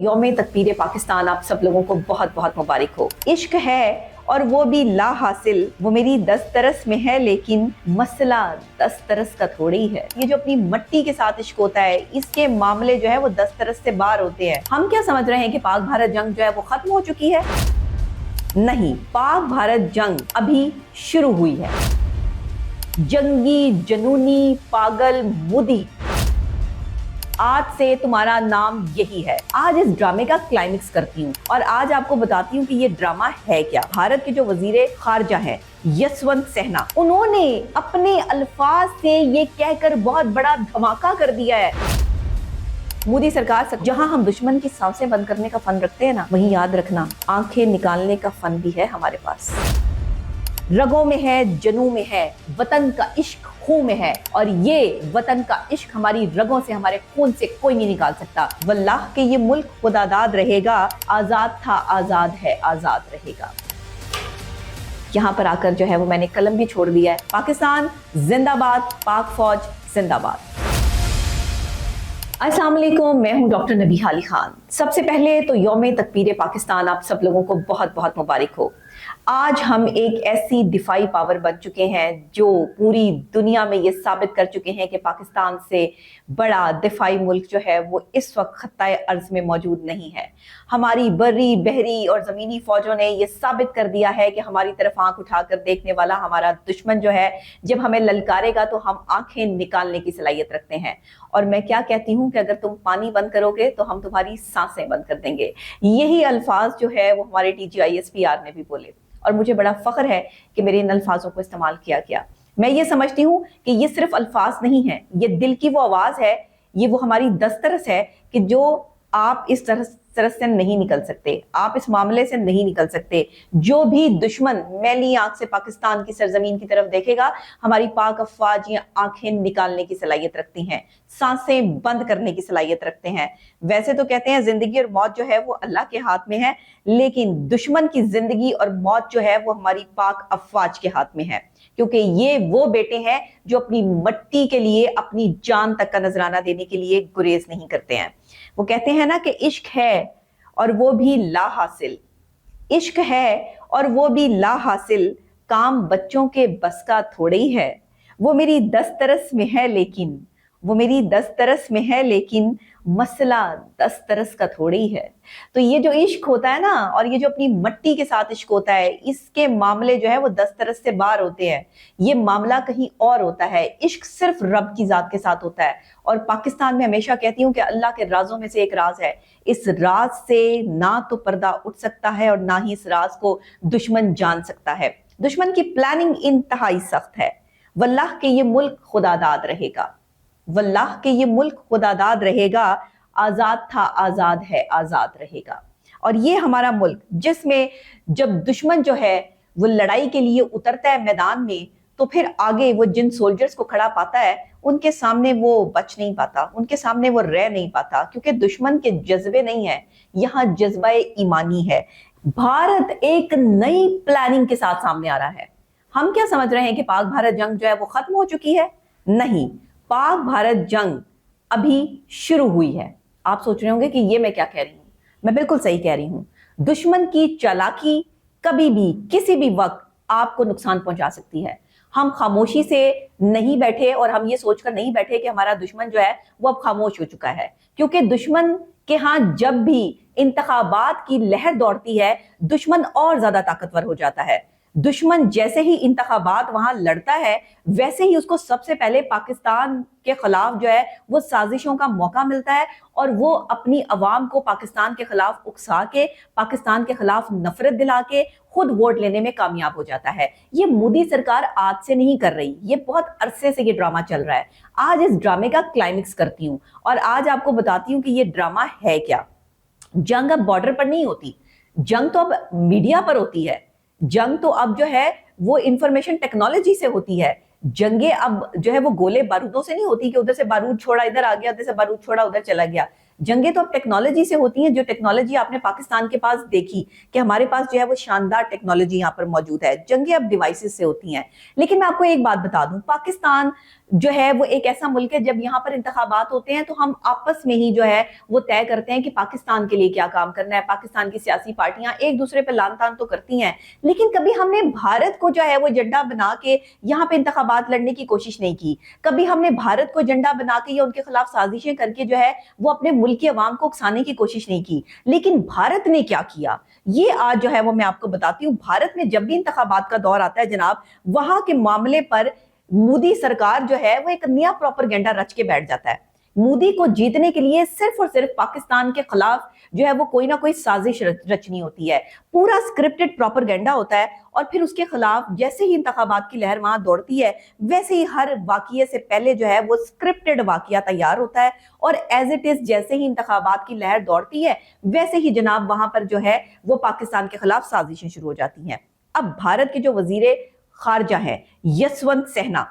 यौम तकबीर पाकिस्तान आप सब लोगों को बहुत बहुत मुबारक हो। इश्क है और वो भी ला हासिल, वो मेरी 10 तरस में है लेकिन मसला 10 तरस का थोड़ी है। ये जो अपनी मट्टी के साथ इश्क होता है, इसके मामले जो है वो 10 तरस से बाहर होते हैं। हम क्या समझ रहे हैं कि पाक भारत जंग जो है वो खत्म हो चुकी है? नहीं, पाक भारत जंग अभी शुरू हुई है। जंगी, जनूनी, पागल, मुदी, आज से तुम्हारा नाम यही है। आज इस ड्रामे का क्लाइमेक्स करती हूँ और आज आपको बताती हूँ कि ये ड्रामा है क्या। भारत के जो वजीरे खारजा हैं यशवंत सिन्हा, उन्होंने अपने अल्फाज से ये कहकर बहुत बड़ा धमाका कर दिया है। मोदी सरकार, जहां हम दुश्मन की सांसें बंद करने का फन रखते हैं ना, वहीं याद रखना आंखें निकालने का फन भी है हमारे पास। रगों में है, जनू में है, वतन का इश्क खून में है, और ये वतन का इश्क हमारी रगों से, हमारे खून से कोई नहीं निकाल सकता। वल्लाह के ये मुल्क खुदादाद रहेगा, आजाद था आजाद है आजाद रहेगा। यहाँ पर आकर जो है वो मैंने कलम भी छोड़ दिया है। पाकिस्तान जिंदाबाद, पाक फौज जिंदाबाद। अस्सलाम वालेकुम, मैं हूं डॉक्टर नबीहा अली खान। सबसे पहले तो यौम तकबीर पाकिस्तान आप सब लोगों को बहुत बहुत मुबारक हो। आज हम एक ऐसी दिफाई पावर बन चुके हैं जो पूरी दुनिया में ये साबित कर चुके हैं कि पाकिस्तान से बड़ा दिफाई मुल्क जो है वो इस वक्त खत्ताए अर्ज में मौजूद नहीं है। हमारी बर्री, बहरी और ज़मीनी फौजों ने ये साबित कर दिया है कि हमारी तरफ आंख उठाकर देखने वाला हमारा दुश्मन जो है, जब हमें ललकारेगा तो हम आंखें निकालने की सलाहियत रखते हैं। और मैं क्या कहती हूँ कि अगर तुम पानी बंद करोगे तो हम तुम्हारी सांसें बंद कर देंगे। यही अल्फाज जो है वो हमारे TGISPR ने भी बोले और मुझे बड़ा फख्र है कि मेरे इन अल्फाजों को इस्तेमाल किया गया। मैं ये समझती हूँ कि ये सिर्फ अल्फाज नहीं है, ये दिल की वो आवाज है, ये वो हमारी दस्तरस है कि जो आप इस तरह से नहीं निकल सकते, आप इस मामले से नहीं निकल सकते। जो भी दुश्मन मैली आंख से पाकिस्तान की सरजमीन की तरफ देखेगा, हमारी पाक अफवाज ये आंखें निकालने की सलाहियत रखती हैं, सांसें बंद करने की सलाहियत रखते हैं। वैसे तो कहते हैं जिंदगी और मौत जो है वो अल्लाह के हाथ में है, लेकिन दुश्मन की जिंदगी और मौत जो है वो हमारी पाक अफवाज के हाथ में है, क्योंकि ये वो बेटे हैं जो अपनी मट्टी के लिए अपनी जान तक का नजराना देने के लिए गुरेज नहीं करते हैं। वो कहते हैं ना कि इश्क है और वो भी ला हासिल, इश्क है और वो भी ला हासिल, काम बच्चों के बस का थोड़े ही है। वो मेरी 10 तरस में है लेकिन, वो मेरी 10 तरस में है लेकिन मसला 10 तरस का थोड़ी है। तो ये जो इश्क होता है ना, और ये जो अपनी मट्टी के साथ इश्क होता है, इसके मामले जो है वो 10 तरस से बाहर होते हैं। ये मामला कहीं और होता है। इश्क सिर्फ रब की जात के साथ होता है। और पाकिस्तान में हमेशा कहती हूँ कि अल्लाह के राजों में से एक राज है। इस राज से ना तो पर्दा उठ सकता है और ना ही इस राज को दुश्मन जान सकता है। दुश्मन की प्लानिंग इंतहाई सख्त है। वल्लाह के ये मुल्क खुदादाद रहेगा, वल्लाह के ये मुल्क खुदादाद रहेगा, आजाद था आजाद है आजाद रहेगा। और ये हमारा मुल्क, जिसमें जब दुश्मन जो है वो लड़ाई के लिए उतरता है मैदान में, तो फिर आगे वो जिन सोल्जर्स को खड़ा पाता है, उनके सामने वो बच नहीं पाता, उनके सामने वो रह नहीं पाता, क्योंकि दुश्मन के जज्बे नहीं है, यहाँ जज्बा ईमानी है। भारत एक नई प्लानिंग के साथ सामने आ रहा है। हम क्या समझ रहे हैं कि पाक भारत जंग जो है वो खत्म हो चुकी है? नहीं, पाक भारत जंग अभी शुरू हुई है। आप सोच रहे होंगे कि ये मैं क्या कह रही हूं। मैं बिल्कुल सही कह रही हूं। दुश्मन की चालाकी कभी भी किसी भी वक्त आपको नुकसान पहुंचा सकती है। हम खामोशी से नहीं बैठे और हम ये सोचकर नहीं बैठे कि हमारा दुश्मन जो है वो अब खामोश हो चुका है, क्योंकि दुश्मन के यहाँ जब भी इंतखाबात की लहर दौड़ती है, दुश्मन और ज्यादा ताकतवर हो जाता है। दुश्मन जैसे ही इंतखाबात वहां लड़ता है, वैसे ही उसको सबसे पहले पाकिस्तान के खिलाफ जो है वो साजिशों का मौका मिलता है, और वो अपनी अवाम को पाकिस्तान के खिलाफ उकसा के, पाकिस्तान के खिलाफ नफरत दिला के खुद वोट लेने में कामयाब हो जाता है। ये मोदी सरकार आज से नहीं कर रही, ये बहुत अरसे से ये ड्रामा चल रहा है। आज इस ड्रामे का क्लाइमेक्स करती हूँ और आज आपको बताती हूँ कि ये ड्रामा है क्या। जंग अब बॉर्डर पर नहीं होती, जंग तो अब मीडिया पर होती है। जंग तो अब जो है वो इंफॉर्मेशन टेक्नोलॉजी से होती है। जंगे अब जो है वो गोले बारूदों से नहीं होती कि उधर से बारूद छोड़ा इधर आ गया, उधर से बारूद छोड़ा उधर चला गया। जंगें तो अब टेक्नोलॉजी से होती हैं, जो टेक्नोलॉजी आपने पाकिस्तान के पास देखी कि हमारे पास जो है वो शानदार टेक्नोलॉजी यहाँ पर मौजूद है, जंगें अब डिवाइसेस से होती हैं। लेकिन मैं आपको एक बात बता दूं, पाकिस्तान जो है वो एक ऐसा मुल्क है, जब यहाँ पर इंतखाबात होते हैं तो हम आपस में ही जो है वो तय करते हैं कि पाकिस्तान के लिए क्या काम करना है। पाकिस्तान की सियासी पार्टियां एक दूसरे पर लान तान तो करती हैं, लेकिन कभी हमने भारत को जो है वो एजेंडा बना के यहाँ पे इंतखाबात लड़ने की कोशिश नहीं की। कभी हमने भारत को एजेंडा बना के या उनके खिलाफ साजिशें करके जो है वो अपने मुल्क की अवाम को उकसाने की कोशिश नहीं की। लेकिन भारत ने क्या किया, ये आज जो है वो मैं आपको बताती हूँ। भारत में जब भी इंतखाबात का दौर आता है जनाब, वहां के मामले पर मोदी सरकार जो है वो एक नया प्रोपेगेंडा रच के बैठ जाता है। मोदी को जीतने के लिए सिर्फ और सिर्फ पाकिस्तान के खिलाफ जो है वो कोई ना कोई साजिश रचनी होती है, पूरा स्क्रिप्टेड प्रोपेगेंडा होता है। और फिर उसके खिलाफ जैसे ही इंतखाबात की लहर वहां दौड़ती है, वैसे ही हर वाकये से पहले जो है वो स्क्रिप्टेड वाकया तैयार होता है, और एज इट इज जैसे ही इंतखाबात की लहर दौड़ती है वैसे ही जनाब वहां पर जो है वो पाकिस्तान के खिलाफ साजिशें शुरू हो जाती हैं। अब भारत के जो वजीर खारजा है यशवंत सिन्हा,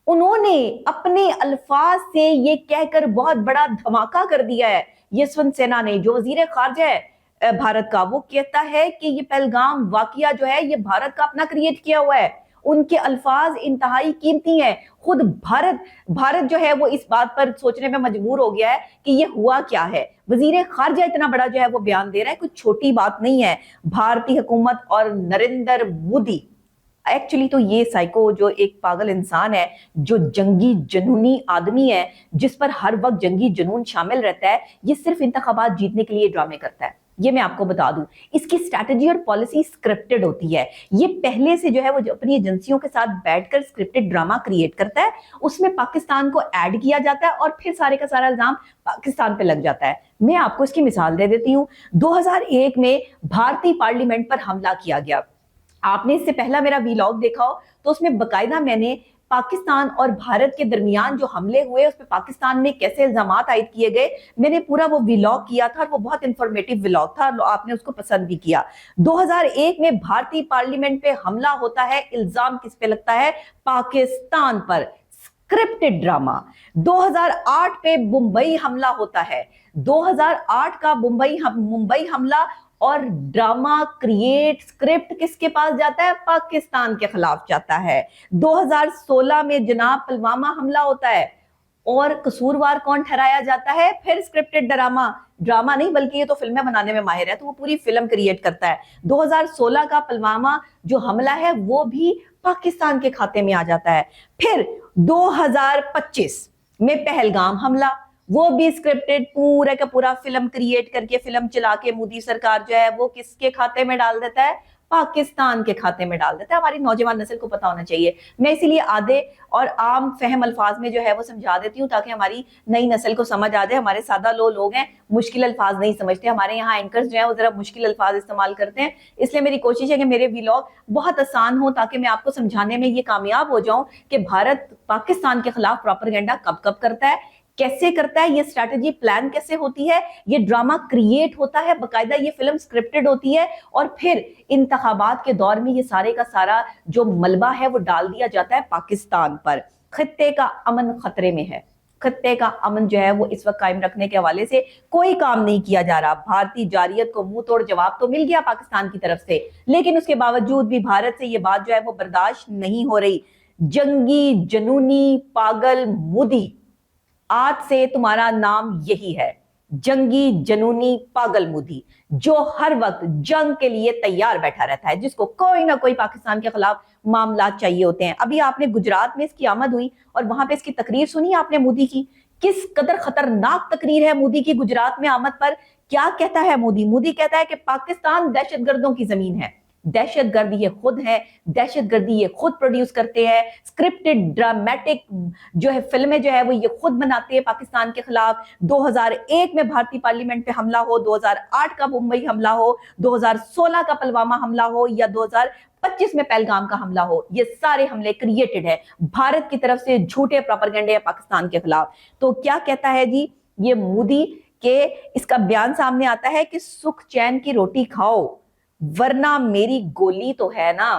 उन्होंने अपने अल्फाज से ये कहकर बहुत बड़ा धमाका कर दिया है। यशवंत सिन्हा ने, जो वजीर खारजा है भारत का, वो कहता है कि ये पहलगाम वाकया जो है ये भारत का अपना क्रिएट किया हुआ है। उनके अल्फाज इंतहाई कीमती हैं। खुद भारत जो है वो इस बात पर सोचने में मजबूर हो गया है कि ये हुआ क्या है। वजीर खारजा इतना बड़ा जो है वो बयान दे रहा है, कुछ छोटी बात नहीं है। भारतीय हुकूमत और नरेंद्र मोदी, एक्चुअली तो ये साइको जो एक पागल इंसान है, जो जंगी जुनूनी आदमी है, जिस पर हर वक्त जंगी जुनून शामिल रहता है, ये सिर्फ इंतखाबात जीतने के लिए ड्रामे करता है। ये मैं आपको बता दूं, इसकी स्ट्रैटेजी और पॉलिसी स्क्रिप्टेड होती है। ये पहले से जो है वो अपनी एजेंसियों के साथ बैठकर स्क्रिप्टेड ड्रामा क्रिएट करता है, उसमें पाकिस्तान को ऐड किया जाता है और फिर सारे का सारा इल्जाम पाकिस्तान पे लग जाता है। मैं आपको इसकी मिसाल दे देती हूँ। 2001 में भारतीय पार्लियामेंट पर हमला किया गया। आपने इससे पहला मेरा वीलॉग देखा हो तो उसमें बकायदा मैंने पाकिस्तान और भारत के दरमियान जो हमले हुए उस पर पाकिस्तान में कैसे इल्जामात आयद किए गए, मैंने पूरा वो व्लॉग किया था और वो बहुत इंफॉर्मेटिव व्लॉग था और आपने उसको पसंद भी किया। 2001 में भारतीय पार्लियामेंट पे हमला होता है, इल्जाम किस पे लगता है? पाकिस्तान पर, स्क्रिप्टेड ड्रामा। 2008 पे मुंबई हमला होता है। 2008 का मुंबई हमला और ड्रामा क्रिएट स्क्रिप्ट किसके पास जाता है? पाकिस्तान के खिलाफ जाता है। 2016 में जनाब पुलवामा हमला होता है और कसूरवार कौन ठहराया जाता है? फिर स्क्रिप्टेड ड्रामा नहीं, बल्कि ये तो फिल्में बनाने में माहिर है, तो वो पूरी फिल्म क्रिएट करता है। 2016 का पुलवामा जो हमला है वो भी पाकिस्तान के खाते में आ जाता है। फिर 2025 में पहलगाम हमला, वो भी स्क्रिप्टेड, पूरा का पूरा फिल्म क्रिएट करके फिल्म चला के मोदी सरकार जो है वो किसके खाते में डाल देता है? पाकिस्तान के खाते में डाल देता है। हमारी नौजवान नस्ल को पता होना चाहिए। मैं इसीलिए आधे और आम फहम अल्फाज में जो है वो समझा देती हूँ ताकि हमारी नई नस्ल को समझ आ जाए। हमारे सादा लोग हैं, मुश्किल अल्फाज नहीं समझते। हमारे यहाँ एंकर्स जो है वो जरा मुश्किल अल्फाज इस्तेमाल करते हैं, इसलिए मेरी कोशिश है कि मेरे व्लॉग बहुत आसान हो ताकि मैं आपको समझाने में ये कामयाब हो जाऊं कि भारत पाकिस्तान के खिलाफ प्रोपेगेंडा कब कब करता है, कैसे करता है, ये स्ट्रैटेजी प्लान कैसे होती है, ये ड्रामा क्रिएट होता है, बकायदा ये फिल्म स्क्रिप्टेड होती है, और फिर इंतखाबात के दौर में ये सारे का सारा जो मलबा है वो डाल दिया जाता है पाकिस्तान पर। खित्ते का अमन खतरे में है। खित्ते का अमन जो है वो इस वक्त कायम रखने के हवाले से कोई काम नहीं किया जा रहा। भारतीय जारियत को मुंह तोड़ जवाब तो मिल गया पाकिस्तान की तरफ से, लेकिन उसके बावजूद भी भारत से ये बात जो है वो बर्दाश्त नहीं हो रही। जंगी जुनूनी पागल मोदी, आज से तुम्हारा नाम यही है, जंगी जुनूनी पागल मोदी, जो हर वक्त जंग के लिए तैयार बैठा रहता है, जिसको कोई ना कोई पाकिस्तान के खिलाफ मामला चाहिए होते हैं। अभी आपने गुजरात में इसकी आमद हुई और वहां पे इसकी तकरीर सुनी आपने मोदी की, किस कदर खतरनाक तकरीर है मोदी की गुजरात में आमद पर। क्या कहता है मोदी कहता है कि पाकिस्तान दहशतगर्दों की जमीन है। दहशतगर्द ये खुद है, दहशतगर्दी ये खुद प्रोड्यूस करते हैं, स्क्रिप्टेड ड्रामेटिक जो है फिल्में जो है वो ये खुद बनाते हैं पाकिस्तान के खिलाफ। 2001 में भारतीय पार्लियामेंट पे हमला हो, 2008 का मुंबई हमला हो, 2016 का पुलवामा हमला हो या 2025 में पहलगाम का हमला हो, ये सारे हमले क्रिएटेड है भारत की तरफ से, झूठे प्रोपेगेंडे हैं पाकिस्तान के खिलाफ। तो क्या कहता है जी ये मोदी के, इसका बयान सामने आता है कि सुख चैन की रोटी खाओ वरना मेरी गोली तो है ना।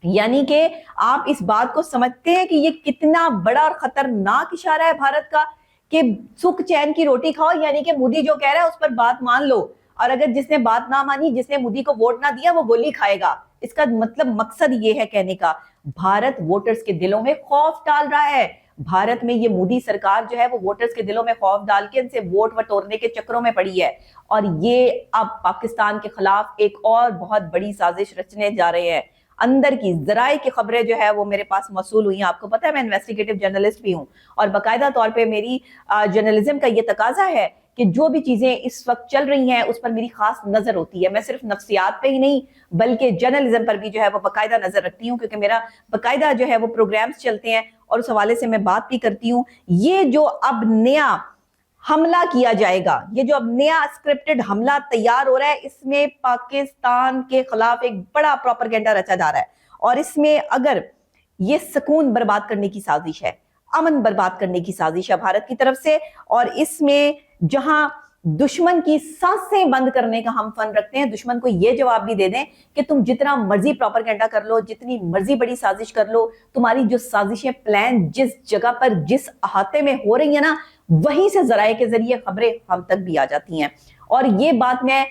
यानी कि आप इस बात को समझते हैं कि ये कितना बड़ा और खतरनाक इशारा है भारत का کہ سکھ چین کی روٹی کھاؤ، یعنی کہ مودی جو کہہ رہا ہے اس پر بات مان لو، اور اگر جس نے بات نہ مانی، جس نے مودی کو ووٹ نہ دیا، وہ گولی کھائے گا۔ اس کا مطلب مقصد یہ ہے کہنے کا، بھارت ووٹرز کے دلوں میں خوف ڈال رہا ہے۔ بھارت میں یہ مودی سرکار جو ہے وہ ووٹرز کے دلوں میں خوف ڈال کے ان سے ووٹ وٹورنے کے چکروں میں پڑی ہے، اور یہ اب پاکستان کے خلاف ایک اور بہت بڑی سازش رچنے جا رہے ہیں۔ اندر کی ذرائع کی خبریں جو ہے وہ میرے پاس موصول ہوئی ہیں۔ آپ کو پتہ ہے میں انویسٹیگیٹو جرنلسٹ بھی ہوں، اور باقاعدہ طور پہ میری جرنلزم کا یہ تقاضا ہے کہ جو بھی چیزیں اس وقت چل رہی ہیں اس پر میری خاص نظر ہوتی ہے۔ میں صرف نفسیات پہ ہی نہیں بلکہ جرنلزم پر بھی جو ہے وہ باقاعدہ نظر رکھتی ہوں، کیونکہ میرا باقاعدہ جو ہے وہ پروگرامز چلتے ہیں اور اس حوالے سے میں بات بھی کرتی ہوں۔ یہ جو اب نیا حملہ کیا جائے گا، یہ جو اب نیا اسکرپٹڈ حملہ تیار ہو رہا ہے، اس میں پاکستان کے خلاف ایک بڑا پروپیگنڈا رچا جا رہا ہے، اور اس میں اگر یہ سکون برباد کرنے کی سازش ہے، امن برباد کرنے کی سازش ہے بھارت کی طرف سے، اور اس میں جہاں دشمن کی سانسیں بند کرنے کا ہم فن رکھتے ہیں، دشمن کو یہ جواب بھی دے دیں کہ تم جتنا مرضی پروپیگنڈا کر لو، جتنی مرضی بڑی سازش کر لو، تمہاری جو سازشیں پلان جس جگہ پر جس احاطے میں ہو رہی ہیں نا، وہیں سے ذرائع کے ذریعے خبریں ہم تک بھی آ جاتی ہیں۔ اور یہ بات میں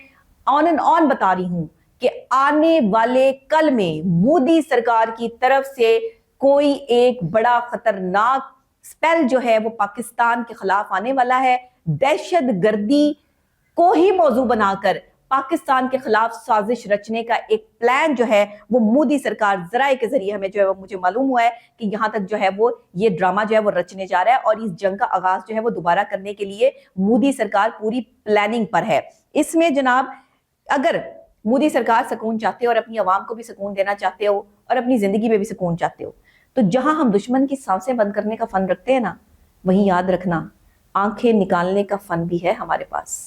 آن اینڈ آن بتا رہی ہوں کہ آنے والے کل میں مودی سرکار کی طرف سے کوئی ایک بڑا خطرناک سپیل جو ہے وہ پاکستان کے خلاف آنے والا ہے۔ دہشت گردی کو ہی موضوع بنا کر پاکستان کے خلاف سازش رچنے کا ایک پلان جو ہے وہ مودی سرکار ذرائع کے ذریعے ہمیں جو ہے وہ مجھے معلوم ہوا ہے کہ یہاں تک جو ہے وہ یہ ڈرامہ جو ہے وہ رچنے جا رہا ہے، اور اس جنگ کا آغاز جو ہے وہ دوبارہ کرنے کے لیے مودی سرکار پوری پلاننگ پر ہے۔ اس میں جناب اگر مودی سرکار سکون چاہتے ہو اور اپنی عوام کو بھی سکون دینا چاہتے ہو اور اپنی زندگی میں بھی سکون چاہتے ہو، تو جہاں ہم دشمن کی سانسیں بند کرنے کا فن رکھتے ہیں نا، وہیں یاد رکھنا آنکھیں نکالنے کا فن بھی ہے ہمارے پاس۔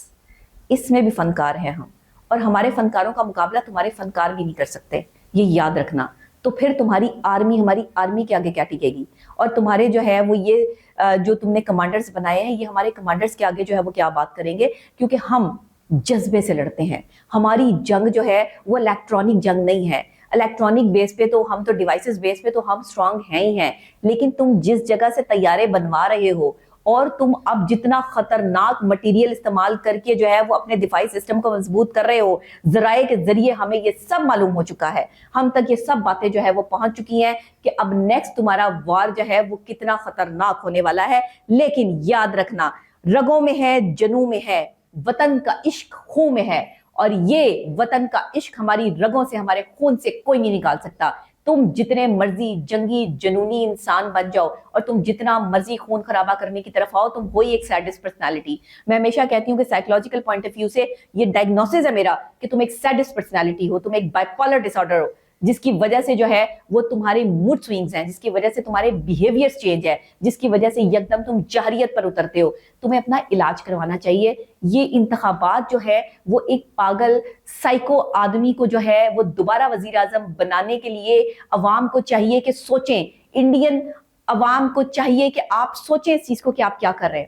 اس میں بھی فنکار ہیں ہم، اور ہمارے فنکاروں کا مقابلہ تمہارے فنکار بھی نہیں کر سکتے، یہ یاد رکھنا۔ تو پھر تمہاری آرمی ہماری آرمی کے آگے کیا ٹکے گی، اور تمہارے جو ہے وہ یہ جو تم نے کمانڈرز بنائے ہیں، یہ ہمارے کمانڈرز کے آگے جو ہے وہ کیا بات کریں گے، کیونکہ ہم جذبے سے لڑتے ہیں۔ ہماری جنگ جو ہے وہ الیکٹرانک جنگ نہیں ہے۔ الیکٹرانک بیس پہ تو ہم تو ڈیوائسز بیس پہ تو ہم سٹرونگ ہیں ہی ہیں، لیکن تم جس جگہ سے طیارے بنوا رہے ہو، اور تم اب جتنا خطرناک مٹیریل استعمال کر کے جو ہے وہ اپنے دفاعی سسٹم کو مضبوط کر رہے ہو، ذرائع کے ذریعے ہمیں یہ سب معلوم ہو چکا ہے، ہم تک یہ سب باتیں جو ہے وہ پہنچ چکی ہیں کہ اب نیکسٹ تمہارا وار جو ہے وہ کتنا خطرناک ہونے والا ہے۔ لیکن یاد رکھنا، رگوں میں ہے، جنوں میں ہے، وطن کا عشق خون میں ہے، اور یہ وطن کا عشق ہماری رگوں سے، ہمارے خون سے کوئی نہیں نکال سکتا۔ تم جتنے مرضی جنگی جنونی انسان بن جاؤ، اور تم جتنا مرضی خون خرابہ کرنے کی طرف آؤ، تم وہی ایک سیڈسٹ پرسنالٹی۔ میں ہمیشہ کہتی ہوں کہ سائیکولوجیکل پوائنٹ آف ویو سے یہ ڈائگنوسس ہے میرا کہ تم ایک سیڈسٹ پرسنالٹی ہو، تم ایک بائیپولر ڈس آرڈر ہو، جس کی وجہ سے جو ہے وہ تمہارے موڈ سوئنگز ہیں، جس کی وجہ سے تمہارے بیہیویئرز چینج ہے، جس کی وجہ سے یکدم تم جہریت پر اترتے ہو۔ تمہیں اپنا علاج کروانا چاہیے۔ یہ انتخابات جو ہے وہ ایک پاگل سائیکو آدمی کو جو ہے وہ دوبارہ وزیر اعظم بنانے کے لیے عوام کو چاہیے کہ سوچیں، انڈین عوام کو چاہیے کہ آپ سوچیں اس چیز کو کہ آپ کیا کر رہے ہیں۔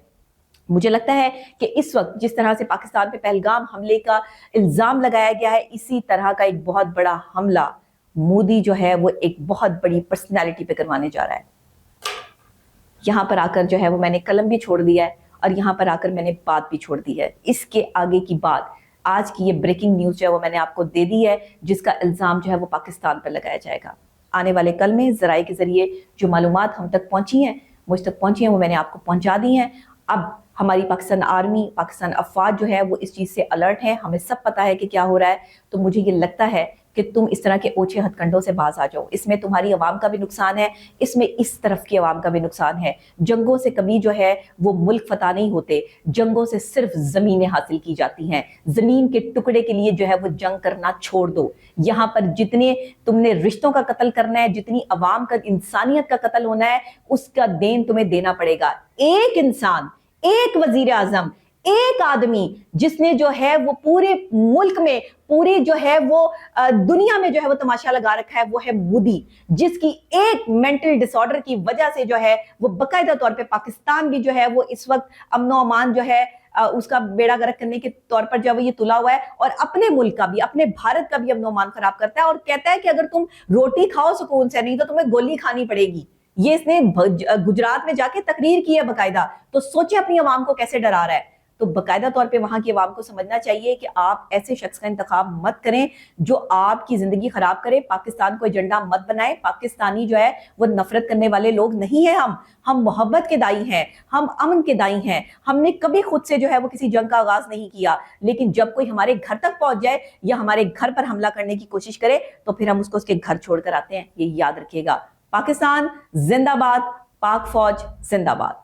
مجھے لگتا ہے کہ اس وقت جس طرح سے پاکستان پہ پہلگام حملے کا الزام لگایا گیا ہے، اسی طرح کا ایک بہت بڑا حملہ مودی جو ہے وہ ایک بہت بڑی پرسنالٹی پہ کروانے جا رہا ہے۔ یہاں پر آ کر جو ہے وہ میں نے قلم بھی چھوڑ دیا ہے، اور یہاں پر آ کر میں نے بات بھی چھوڑ دی ہے۔ اس کے آگے کی بات، آج کی یہ بریکنگ نیوز جو ہے وہ میں نے آپ کو دے دی ہے، جس کا الزام جو ہے وہ پاکستان پر لگایا جائے گا۔ آنے والے کل میں ذرائع کے ذریعے جو معلومات ہم تک پہنچی ہیں، مجھ تک پہنچی ہیں، وہ میں نے آپ کو پہنچا دی ہیں۔ اب ہماری پاکستان آرمی، پاکستان افواج جو ہے وہ اس چیز سے الرٹ ہیں، ہمیں سب پتہ ہے کہ کیا ہو رہا ہے۔ تو مجھے یہ لگتا ہے کہ تم اس طرح کے اوچھے ہتھ کنڈوں سے باز آ جاؤ۔ اس میں تمہاری عوام کا بھی نقصان ہے، اس میں اس طرف کی عوام کا بھی نقصان ہے۔ جنگوں سے کبھی جو ہے وہ ملک فتح نہیں ہوتے، جنگوں سے صرف زمینیں حاصل کی جاتی ہیں۔ زمین کے ٹکڑے کے لیے جو ہے وہ جنگ کرنا چھوڑ دو۔ یہاں پر جتنے تم نے رشتوں کا قتل کرنا ہے، جتنی عوام کا، انسانیت کا قتل ہونا ہے، اس کا دین تمہیں دینا پڑے گا۔ ایک انسان، ایک وزیر اعظم، ایک آدمی جس نے جو ہے وہ پورے ملک میں، پوری جو ہے وہ دنیا میں جو ہے وہ تماشا لگا رکھا ہے، وہ ہے مودی، جس کی ایک مینٹل ڈس آرڈر کی وجہ سے جو ہے وہ باقاعدہ طور پہ پاکستان بھی جو ہے وہ اس وقت امن و امان جو ہے اس کا بیڑا گرک کرنے کے طور پر جو ہے وہ یہ تلا ہوا ہے، اور اپنے ملک کا بھی، اپنے بھارت کا بھی امن و امان خراب کرتا ہے، اور کہتا ہے کہ اگر تم روٹی کھاؤ سکون سے، نہیں تو تمہیں گولی کھانی پڑے گی۔ یہ اس نے گجرات میں جا کے تقریر کی ہے باقاعدہ. تو سوچیں اپنی عوام کو کیسے ڈرا رہا ہے. تو باقاعدہ طور پہ وہاں کی عوام کو سمجھنا چاہیے کہ آپ ایسے شخص کا انتخاب مت کریں جو آپ کی زندگی خراب کرے. پاکستان کو ایجنڈا مت بنائیں. پاکستانی جو ہے وہ نفرت کرنے والے لوگ نہیں ہیں. ہم محبت کے دائی ہیں, ہم امن کے دائی ہیں. ہم نے کبھی خود سے جو ہے وہ کسی جنگ کا آغاز نہیں کیا, لیکن جب کوئی ہمارے گھر تک پہنچ جائے یا ہمارے گھر پر حملہ کرنے کی کوشش کرے تو پھر ہم اس کو اس کے گھر چھوڑ کر آتے ہیں. یہ یاد رکھیے گا. پاکستان زندہ باد, پاک فوج زندہ باد.